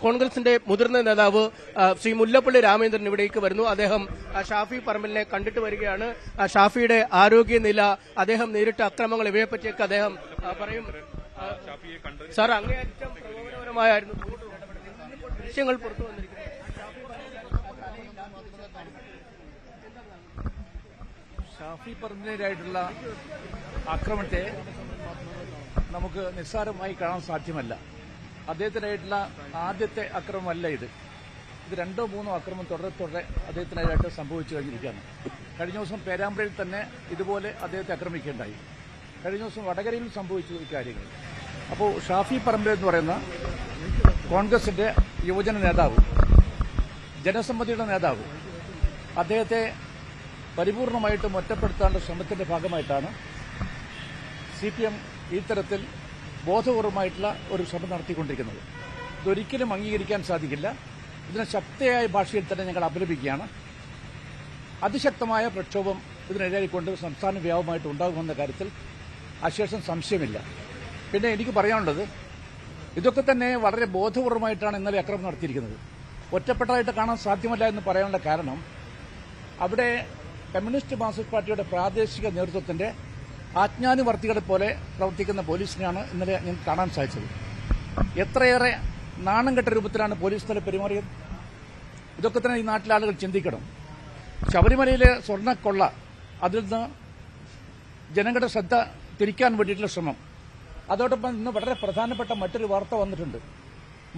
കോൺഗ്രസിന്റെ മുതിർന്ന നേതാവ് ശ്രീ മുല്ലപ്പള്ളി രാമചന്ദ്രൻ ഇവിടേക്ക് വരുന്നു. അദ്ദേഹം ഷാഫി പറമ്പലിനെ കണ്ടിട്ട് വരികയാണ്. ഷാഫിയുടെ ആരോഗ്യനില, അദ്ദേഹം നേരിട്ട അക്രമങ്ങൾ, ഇവയെപ്പറ്റിയൊക്കെ അദ്ദേഹം പറയും. സാർ, അങ്ങേയറ്റം പ്രകോപനപരമായിരുന്നു ദൃശ്യങ്ങൾ പുറത്തു വന്നിരിക്കുന്നത്. ഷാഫി പറമ്പിലിനെതിരായിട്ടുള്ള ആക്രമണത്തെ നമുക്ക് നിസ്സാരമായി കാണാൻ സാധ്യമല്ല. അദ്ദേഹത്തിനായിട്ടുള്ള ആദ്യത്തെ അക്രമമല്ല ഇത്. രണ്ടോ മൂന്നോ അക്രമം തുടരെ അദ്ദേഹത്തിനായിട്ട് സംഭവിച്ചു കഴിഞ്ഞിരിക്കുകയാണ്. കഴിഞ്ഞ ദിവസം പേരാമ്പ്രയിൽ തന്നെ ഇതുപോലെ അദ്ദേഹത്തെ ആക്രമിക്കുകയുണ്ടായി. കഴിഞ്ഞ ദിവസം വടകരയിൽ സംഭവിച്ചു ഈ കാര്യങ്ങൾ. അപ്പോൾ ഷാഫി പറമ്പിൽ എന്ന് പറയുന്ന കോൺഗ്രസിന്റെ യുവജന നേതാവ്, ജനസമ്മതിയുടെ നേതാവ്, അദ്ദേഹത്തെ പരിപൂർണമായിട്ടും ഒറ്റപ്പെടുത്താനുള്ള ശ്രമത്തിന്റെ ഭാഗമായിട്ടാണ് CPM ഇത്തരത്തിൽ ബോധപൂർവമായിട്ടുള്ള ഒരു ശ്രമം നടത്തിക്കൊണ്ടിരിക്കുന്നത്. ഇതൊരിക്കലും അംഗീകരിക്കാൻ സാധിക്കില്ല. ഇതിനെ ശക്തിയായ ഭാഷയിൽ തന്നെ ഞങ്ങൾ അപലപിക്കുകയാണ്. അതിശക്തമായ പ്രക്ഷോഭം ഇതിനെതിരായിക്കൊണ്ട് സംസ്ഥാന വ്യാപകമായിട്ട് ഉണ്ടാകുമെന്ന കാര്യത്തിൽ അശേഷം സംശയമില്ല. പിന്നെ എനിക്ക് പറയാനുള്ളത്, ഇതൊക്കെ തന്നെ വളരെ ബോധപൂർവമായിട്ടാണ് ഇന്നലെ അക്രമം നടത്തിയിരിക്കുന്നത്. ഒറ്റപ്പെട്ടതായിട്ട് കാണാൻ സാധ്യമല്ല എന്ന് പറയാനുള്ള കാരണം, അവിടെ കമ്മ്യൂണിസ്റ്റ് മാർക്സിസ്റ്റ് പാർട്ടിയുടെ പ്രാദേശിക നേതൃത്വത്തിന്റെ ആജ്ഞാനുവർത്തികളെ പോലെ പ്രവർത്തിക്കുന്ന പോലീസിനെയാണ് ഇന്നലെ ഞങ്ങൾക്ക് കാണാൻ സാധിച്ചത്. എത്രയേറെ നാണം കെട്ട രൂപത്തിലാണ് പോലീസ് തല പെരുമാറിയത്. ഇതൊക്കെ തന്നെ ഈ നാട്ടിലെ ആളുകൾ ചിന്തിക്കണം. ശബരിമലയിലെ സ്വർണ്ണക്കൊള്ള, അതിൽ നിന്ന് ജനങ്ങളുടെ ശ്രദ്ധ തിരിക്കാൻ വേണ്ടിയിട്ടുള്ള ശ്രമം. അതോടൊപ്പം ഇന്ന് വളരെ പ്രധാനപ്പെട്ട മറ്റൊരു വാർത്ത വന്നിട്ടുണ്ട്.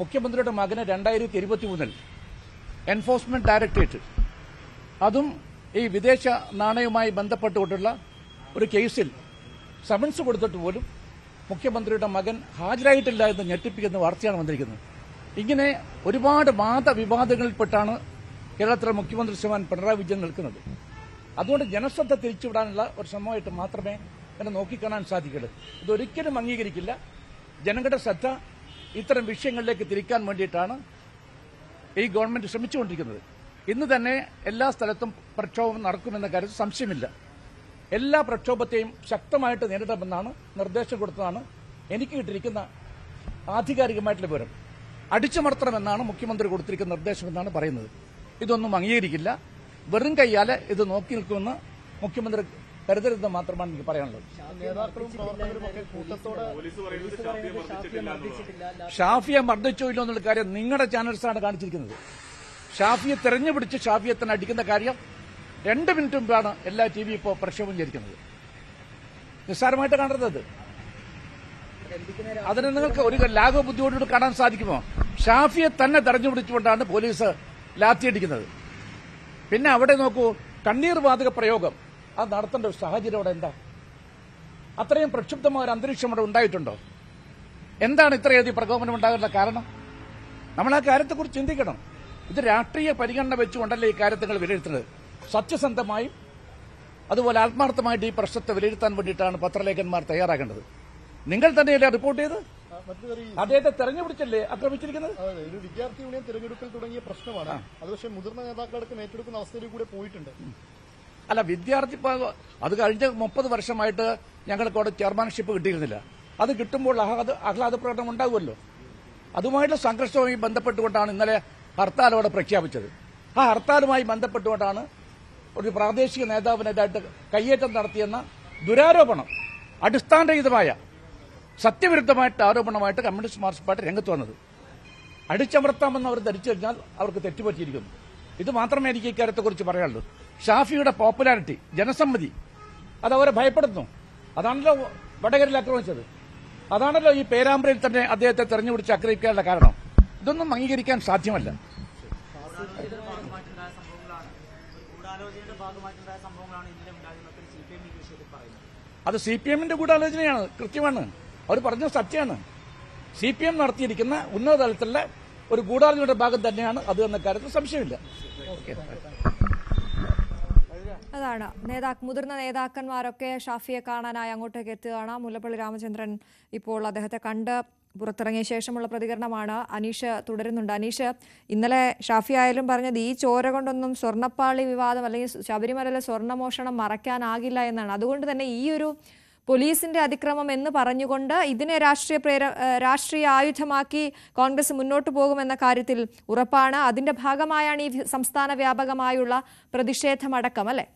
മുഖ്യമന്ത്രിയുടെ മകന് 2023 എൻഫോഴ്സ്മെന്റ് ഡയറക്ടറേറ്റ്, അതും ഈ വിദേശ നാണയവുമായി ബന്ധപ്പെട്ടുകൊണ്ടുള്ള ഒരു കേസിൽ സമൻസ് കൊടുത്തിട്ട് പോലും മുഖ്യമന്ത്രിയുടെ മകൻ ഹാജരായിട്ടില്ല എന്ന് ഞെട്ടിപ്പിക്കുന്ന വാർത്തയാണ് വന്നിരിക്കുന്നത്. ഇങ്ങനെ ഒരുപാട് വാദവിവാദങ്ങളിൽപ്പെട്ടാണ് കേരളത്തിലെ മുഖ്യമന്ത്രി ശ്രീമാൻ പിണറായി വിജയൻ നിൽക്കുന്നത്. അതുകൊണ്ട് ജനശ്രദ്ധ തിരിച്ചുവിടാനുള്ള ഒരു ശ്രമമായിട്ട് മാത്രമേ എന്നെ നോക്കിക്കാണാൻ സാധിക്കുള്ളൂ. ഇതൊരിക്കലും അംഗീകരിക്കില്ല. ജനങ്ങളുടെ ശ്രദ്ധ ഇത്തരം വിഷയങ്ങളിലേക്ക് തിരിക്കാൻ വേണ്ടിയിട്ടാണ് ഈ ഗവൺമെന്റ് ശ്രമിച്ചുകൊണ്ടിരിക്കുന്നത്. ഇന്ന് തന്നെ എല്ലാ സ്ഥലത്തും പ്രക്ഷോഭം നടക്കുമെന്ന കാര്യത്തിൽ സംശയമില്ല. എല്ലാ പ്രക്ഷോഭത്തെയും ശക്തമായിട്ട് നേരിടാമെന്നാണ് നിർദ്ദേശം കൊടുത്തതാണ് എനിക്ക് കിട്ടിയിരിക്കുന്ന ആധികാരികമായിട്ടുള്ള വിവരം. അടിച്ചമർത്തണമെന്നാണ് മുഖ്യമന്ത്രി കൊടുത്തിരിക്കുന്ന നിർദ്ദേശമെന്നാണ് പറയുന്നത്. ഇതൊന്നും അംഗീകരിക്കില്ല. വെറും കൈയാലെ ഇത് നോക്കി നിൽക്കുമെന്ന് മുഖ്യമന്ത്രി കരുതരുതെന്ന് മാത്രമാണ് എനിക്ക് പറയാനുള്ളത്. ഷാഫിയെ മർദ്ദിച്ചോ ഇല്ലോ എന്നുള്ള കാര്യം നിങ്ങളുടെ ചാനൽസാണ് കാണിച്ചിരിക്കുന്നത്. ഷാഫിയെ തെരഞ്ഞുപിടിച്ച് ഷാഫിയെ തന്നെ അടിക്കുന്ന കാര്യം 2 മിനിറ്റ് മുമ്പാണ് എല്ലാ TV ഇപ്പോൾ പ്രക്ഷോഭം ചെയ്തിരിക്കുന്നത്. നിസ്സാരമായിട്ട് കാണരുത്. അതിന് നിങ്ങൾക്ക് ഒരു ലാഘവ ബുദ്ധിയോടുകൂടി കാണാൻ സാധിക്കുമോ? ഷാഫിയെ തന്നെ തെരഞ്ഞുപിടിച്ചുകൊണ്ടാണ് പോലീസ് ലാത്തിയടിക്കുന്നത്. പിന്നെ അവിടെ നോക്കൂ, കണ്ണീർ വാതക പ്രയോഗം അത് നടത്തേണ്ട ഒരു സാഹചര്യം അവിടെ എന്താ? അത്രയും പ്രക്ഷുബ്ധമായ ഒരു അന്തരീക്ഷം അവിടെ ഉണ്ടായിട്ടുണ്ടോ? എന്താണ് ഇത്രയധികം പ്രകോപനം ഉണ്ടാകാനുള്ള കാരണം? നമ്മൾ ആ കാര്യത്തെക്കുറിച്ച് ചിന്തിക്കണം. ഇത് രാഷ്ട്രീയ പരിഗണന വെച്ചുകൊണ്ടല്ലേ ഈ കാര്യങ്ങൾ വിലയിരുത്തുന്നത്. സത്യസന്ധമായും അതുപോലെ ആത്മാർത്ഥമായിട്ട് ഈ പ്രശ്നത്തെ വിലയിരുത്താൻ വേണ്ടിയിട്ടാണ് പത്രലേഖന്മാർ തയ്യാറാക്കേണ്ടത്. നിങ്ങൾ തന്നെയല്ലേ റിപ്പോർട്ട് ചെയ്ത് അദ്ദേഹത്തെ തെരഞ്ഞെടുപ്പിച്ചല്ലേ ആക്രമിച്ചിരിക്കുന്നത്? ഒരു വിദ്യാർത്ഥി യൂണിയൻ തെരഞ്ഞെടുപ്പിൽ തുടങ്ങിയ പ്രശ്നമാണ് അത്. പക്ഷേ മുതിർന്ന നേതാക്കളടക്കം ഏറ്റെടുക്കുന്ന അവസ്ഥയിലേക്ക് കൂടെ പോയിട്ടുണ്ട്. അല്ല, വിദ്യാർത്ഥി അത് കഴിഞ്ഞ 30 വർഷമായിട്ട് ഞങ്ങൾക്ക് അവിടെ ചെയർമാൻഷിപ്പ് കിട്ടിയിരുന്നില്ല. അത് കിട്ടുമ്പോൾ ആഹ്ലാദ പ്രകടനം ഉണ്ടാകുമല്ലോ. അതുമായിട്ടുള്ള സംഘർഷവുമായി ബന്ധപ്പെട്ടുകൊണ്ടാണ് ഇന്നലെ ഹർത്താൽ അവിടെ പ്രഖ്യാപിച്ചത്. ആ ഹർത്താലുമായി ബന്ധപ്പെട്ടുകൊണ്ടാണ് ഒരു പ്രാദേശിക നേതാവിനെതിരായിട്ട് കയ്യേറ്റം നടത്തിയെന്ന ദുരാരോപണം, അടിസ്ഥാനരഹിതമായ സത്യവിരുദ്ധമായിട്ട് ആരോപണമായിട്ട് കമ്മ്യൂണിസ്റ്റ് മാർക്സിസ്റ്റ് പാർട്ടി രംഗത്ത് വന്നത്. അടിച്ചമർത്താമെന്ന് അവർ ധരിച്ചു കഴിഞ്ഞാൽ അവർക്ക് തെറ്റുപറ്റിയിരിക്കുന്നു. ഇത് മാത്രമേ എനിക്ക് ഇക്കാര്യത്തെക്കുറിച്ച് പറയാനുള്ളൂ. ഷാഫിയുടെ പോപ്പുലാരിറ്റി, ജനസമ്മതി, അത് അവരെ ഭയപ്പെടുന്നു. അതാണല്ലോ വടകരയിൽ ആക്രമിച്ചത്. അതാണല്ലോ ഈ പേരാമ്പ്രയിൽ തന്നെ അദ്ദേഹത്തെ തെരഞ്ഞുപിടിച്ച് ആക്രമിക്കാനുള്ള കാരണം. ഇതൊന്നും അംഗീകരിക്കാൻ സാധ്യമല്ല. അത് CPMന്റെ ഗൂഢാലോചനയാണ്, കൃത്യമാണ്. അവർ പറഞ്ഞ സത്യമാണ്. CPM നടത്തിയിരിക്കുന്ന ഉന്നത തലത്തിലുള്ള ഒരു ഗൂഢാലോചനയുടെ ഭാഗം തന്നെയാണ് അത് എന്ന കാര്യത്തിൽ സംശയമില്ല. അതാണ് മുതിർന്ന നേതാക്കന്മാരൊക്കെ ഷാഫിയെ കാണാനായി അങ്ങോട്ടേക്ക് എത്തുകയാണ്. മുല്ലപ്പള്ളി രാമചന്ദ്രൻ ഇപ്പോൾ അദ്ദേഹത്തെ കണ്ട് പുറത്തിറങ്ങിയ ശേഷമുള്ള പ്രതികരണമാണ്. അനീഷ് തുടരുന്നുണ്ട്. അനീഷ്, ഇന്നലെ ഷാഫി ആയാലും പറഞ്ഞത് ഈ ചോര കൊണ്ടൊന്നും സ്വർണ്ണപ്പാളി വിവാദം അല്ലെങ്കിൽ ശബരിമലയിലെ സ്വർണ്ണമോഷണം മറയ്ക്കാനാകില്ല എന്നാണ്. അതുകൊണ്ട് തന്നെ ഈ ഒരു പോലീസിന്റെ അതിക്രമം എന്ന് പറഞ്ഞുകൊണ്ട് ഇതിനെ രാഷ്ട്രീയ ആയുധമാക്കി കോൺഗ്രസ് മുന്നോട്ടു പോകുമെന്ന കാര്യത്തിൽ ഉറപ്പാണ്. അതിന്റെ ഭാഗമായാണ് ഈ സംസ്ഥാന വ്യാപകമായുള്ള പ്രതിഷേധമടക്കം, അല്ലേ?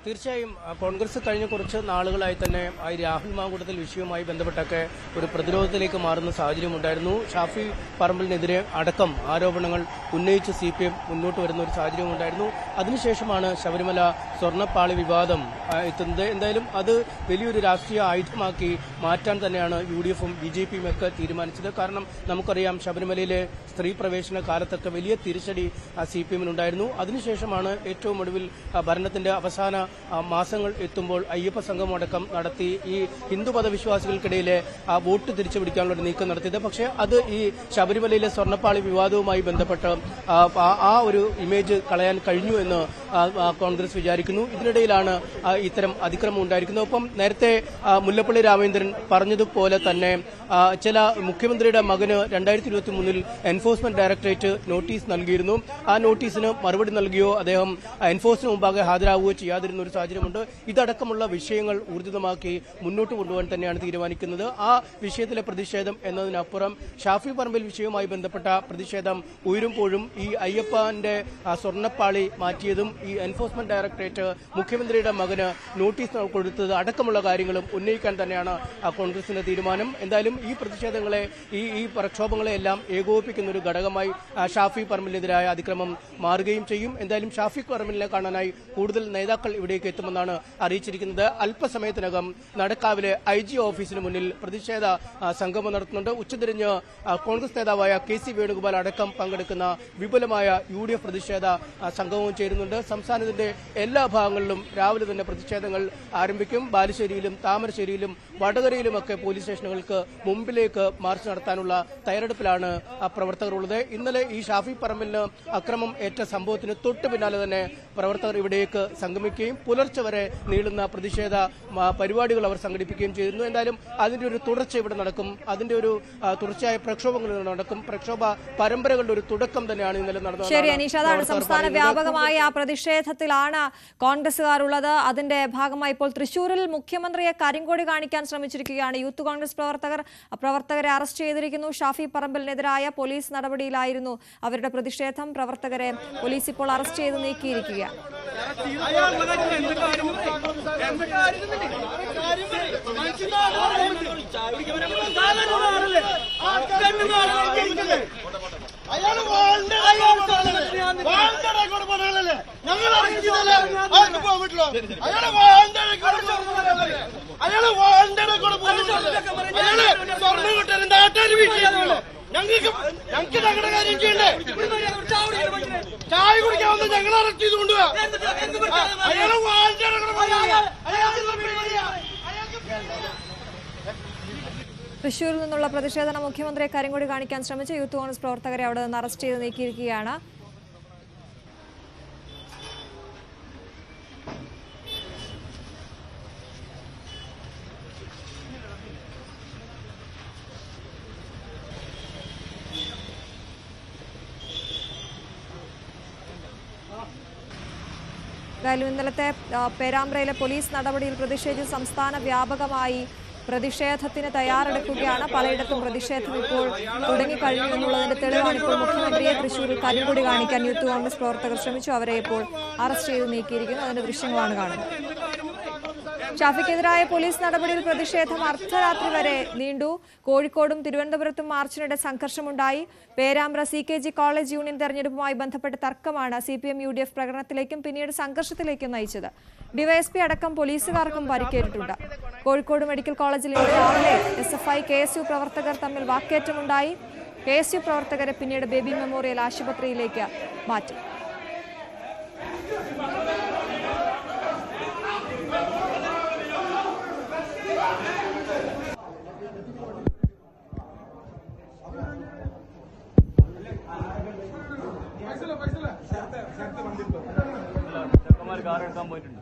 തീർച്ചയായും കോൺഗ്രസ് കഴിഞ്ഞ കുറച്ച് നാളുകളായി തന്നെ ഈ രാഹുൽ മാങ്കൂട്ടത്തിൽ വിഷയവുമായി ബന്ധപ്പെട്ടൊക്കെ ഒരു പ്രതിരോധത്തിലേക്ക് മാറുന്ന സാഹചര്യമുണ്ടായിരുന്നു. ഷാഫി പറമ്പലിനെതിരെ അടക്കം ആരോപണങ്ങൾ ഉന്നയിച്ച് CPM മുന്നോട്ട് വരുന്ന ഒരു സാഹചര്യമുണ്ടായിരുന്നു. അതിനുശേഷമാണ് ശബരിമല സ്വർണ്ണപ്പാളി വിവാദം എത്തുന്നത്. എന്തായാലും അത് വലിയൊരു രാഷ്ട്രീയ ആയുധമാക്കി മാറ്റാൻ തന്നെയാണ് UDF-ഉം BJP-യും ഒക്കെ തീരുമാനിച്ചത്. കാരണം നമുക്കറിയാം ശബരിമലയിലെ സ്ത്രീ പ്രവേശന കാലത്തൊക്കെ വലിയ തിരിച്ചടി CPM-നുണ്ടായിരുന്നു. അതിനുശേഷമാണ് ഏറ്റവും ഒടുവിൽ ഭരണത്തിന്റെ അവസാന മാസങ്ങൾ എത്തുമ്പോൾ അയ്യപ്പ സംഘമടക്കം നടത്തി ഈ ഹിന്ദുമത വിശ്വാസികൾക്കിടയിലെ വോട്ട് തിരിച്ചുപിടിക്കാനുള്ള ഒരു നീക്കം നടത്തിയത്. പക്ഷേ അത് ഈ ശബരിമലയിലെ സ്വർണ്ണപ്പാളി വിവാദവുമായി ബന്ധപ്പെട്ട് ആ ഒരു ഇമേജ് കളയാൻ കഴിഞ്ഞു എന്ന് കോൺഗ്രസ് വിചാരിക്കുന്നു. ഇതിനിടയിലാണ് ഇത്തരം അതിക്രമം ഉണ്ടായിരിക്കുന്നത്. ഒപ്പം നേരത്തെ മുല്ലപ്പള്ളി രാമചന്ദ്രൻ പറഞ്ഞതുപോലെ തന്നെ ചില മുഖ്യമന്ത്രിയുടെ മകന് 2023 എൻഫോഴ്സ്മെന്റ് ഡയറക്ടറേറ്റ് നോട്ടീസ് നൽകിയിരുന്നു. ആ നോട്ടീസിന് മറുപടി നൽകിയോ അദ്ദേഹം എൻഫോഴ്സിന് മുമ്പാകെ ഹാജരാകുകയോ ചെയ്യാതിരുന്ന ഒരു സാഹചര്യമുണ്ട്. ഇതടക്കമുള്ള വിഷയങ്ങൾ ഊർജിതമാക്കി മുന്നോട്ട് കൊണ്ടുപോകാൻ തന്നെയാണ് തീരുമാനിക്കുന്നത്. ആ വിഷയത്തിലെ പ്രതിഷേധം എന്നതിനപ്പുറം ഷാഫി പറമ്പിൽ വിഷയവുമായി ബന്ധപ്പെട്ട പ്രതിഷേധം ഉയരുമ്പോഴും ഈ അയ്യപ്പന്റെ സ്വർണ്ണപ്പാളി മാറ്റിയതും ഈ എൻഫോഴ്സ്മെന്റ് ഡയറക്ടറേറ്റ് മുഖ്യമന്ത്രിയുടെ മകന് നോട്ടീസ് കൊടുത്തത് അടക്കമുള്ള കാര്യങ്ങളും ഉന്നയിക്കാൻ തന്നെയാണ് കോൺഗ്രസിന്റെ തീരുമാനം. എന്തായാലും ഈ പ്രതിഷേധങ്ങളെ ഈ പ്രക്ഷോഭങ്ങളെ എല്ലാം ഏകോപിപ്പിക്കുന്ന ഒരു ഘടകമായി ഷാഫി പറമ്പിലിനെതിരായ അതിക്രമം മാറുകയും ചെയ്യും. എന്തായാലും ഷാഫി പറമ്പിലിനെ കാണാനായി കൂടുതൽ നേതാക്കൾ ഇവിടേക്ക് എത്തുമെന്നാണ് അറിയിച്ചിരിക്കുന്നത്. അല്പസമയത്തിനകം നടക്കാവിലെ IG ഓഫീസിന് മുന്നിൽ പ്രതിഷേധ സംഗമം നടത്തുന്നുണ്ട്. ഉച്ചതിരിഞ്ഞ് കോൺഗ്രസ് നേതാവായ KC വേണുഗോപാൽ അടക്കം പങ്കെടുക്കുന്ന വിപുലമായ UDF പ്രതിഷേധ സംഗമവും ചേരുന്നുണ്ട്. സംസ്ഥാനത്തിന്റെ എല്ലാ ഭാഗങ്ങളിലും രാവിലെ തന്നെ പ്രതിഷേധങ്ങൾ ആരംഭിക്കും. ബാലുശ്ശേരിയിലും താമരശ്ശേരിയിലും വടകരയിലുമൊക്കെ പോലീസ് സ്റ്റേഷനുകൾക്ക് മുമ്പിലേക്ക് മാർച്ച് നടത്താനുള്ള തയ്യാറെടുപ്പിലാണ് പ്രവർത്തകർ ഉള്ളത്. ഇന്നലെ ഈ ഷാഫി പറമ്പിലിന് അക്രമം ഏറ്റ സംഭവത്തിന് തൊട്ടു പിന്നാലെ തന്നെ പ്രവർത്തകർ ഇവിടേക്ക് സംഗമിക്കുകയും പുലർച്ചെ വരെ നീളുന്ന പ്രതിഷേധ പരിപാടികൾ അവർ സംഘടിപ്പിക്കുകയും ചെയ്തിരുന്നു. എന്തായാലും അതിന്റെ ഒരു തുടർച്ച ഇവിടെ നടക്കും. അതിന്റെ ഒരു തുടർച്ചയായ പ്രക്ഷോഭങ്ങൾ നടക്കും. പ്രക്ഷോഭ പരമ്പരകളുടെ ഒരു തുടക്കം തന്നെയാണ് ഇന്നലെ നടന്നത്. ശരി അനീഷ്, അതാണ് സംസ്ഥാന വ്യാപകമായ ആ പ്രതിഷേധത്തിലാണ് കോൺഗ്രസുകാർ ഉള്ളത്. അതിന്റെ ഭാഗമായി ഇപ്പോൾ തൃശൂരിൽ മുഖ്യമന്ത്രിയെ കരിങ്കൊടി കാണിക്കാൻ ശ്രമിച്ചിരിക്കുകയാണ് യൂത്ത് കോൺഗ്രസ് പ്രവർത്തകരെ അറസ്റ്റ് ചെയ്തിരിക്കുന്നു. ഷാഫി പറമ്പലിനെതിരായ പോലീസ് നടപടിയിലായിരുന്നു അവരുടെ പ്രതിഷേധം. പ്രവർത്തകരെ പോലീസ് ഇപ്പോൾ അറസ്റ്റ് ചെയ്ത് നീക്കിയിരിക്കുകയാണ്. ഞങ്ങൾക്ക് ഞങ്ങളുടെ കാര്യം ചെയ്യണ്ടേ? ചായ കുടിക്കാവുന്ന ഞങ്ങൾ അറസ്റ്റ് ചെയ്ത് കൊണ്ടുപോവാ. തൃശൂരിൽ നിന്നുള്ള പ്രതിഷേധം മുഖ്യമന്ത്രിയെ കരിങ്കൊടി കാണിക്കാൻ ശ്രമിച്ച യൂത്ത് കോൺഗ്രസ് പ്രവർത്തകരെ അവിടെ നിന്ന് അറസ്റ്റ് ചെയ്ത് നീക്കിയിരിക്കുകയാണ്. എന്തായാലും ഇന്നലത്തെ പേരാമ്പ്രയിലെ പോലീസ് നടപടിയിൽ പ്രതിഷേധിച്ച് സംസ്ഥാന വ്യാപകമായി പ്രതിഷേധത്തിന് തയ്യാറെടുക്കുകയാണ്. പലയിടത്തും പ്രതിഷേധം ഇപ്പോൾ തുടങ്ങിക്കഴിഞ്ഞു എന്നുള്ളതിന്റെ തെളിവാണ് ഇപ്പോൾ മുഖ്യമന്ത്രിയെ തൃശൂരിൽ കരിങ്കൊടി കാണിക്കാൻ യൂത്ത് കോൺഗ്രസ് പ്രവർത്തകർ ശ്രമിച്ചു. അവരെ ഇപ്പോൾ അറസ്റ്റ് ചെയ്ത് നീക്കിയിരിക്കുന്നു. അതിന്റെ ദൃശ്യങ്ങളാണ് കാണുന്നത്. ഷാഫിക്കെതിരായ പോലീസ് നടപടിയിൽ പ്രതിഷേധം അർദ്ധരാത്രി വരെ നീണ്ടു. കോഴിക്കോടും തിരുവനന്തപുരത്തും മാർച്ചിനിടെ സംഘർഷമുണ്ടായി. പേരാമ്പ്ര CKG കോളേജ് യൂണിയൻ തെരഞ്ഞെടുപ്പുമായി ബന്ധപ്പെട്ട തർക്കമാണ് CPM UDF പ്രകടനത്തിലേക്കും പിന്നീട് സംഘർഷത്തിലേക്കും നയിച്ചത്. ഡിവൈഎസ്പി അടക്കം പോലീസുകാർക്കും പരിക്കേറ്റിട്ടുണ്ട്. കോഴിക്കോട് മെഡിക്കൽ കോളേജിൽ ഇന്ന് രാവിലെ SFI KSU പ്രവർത്തകർ തമ്മിൽ വാക്കേറ്റമുണ്ടായി. KSU പ്രവർത്തകരെ പിന്നീട് ബേബി മെമ്മോറിയൽ ആശുപത്രിയിലേക്ക് മാറ്റി. കാർ എടുക്കാൻ പോയിട്ടുണ്ട്.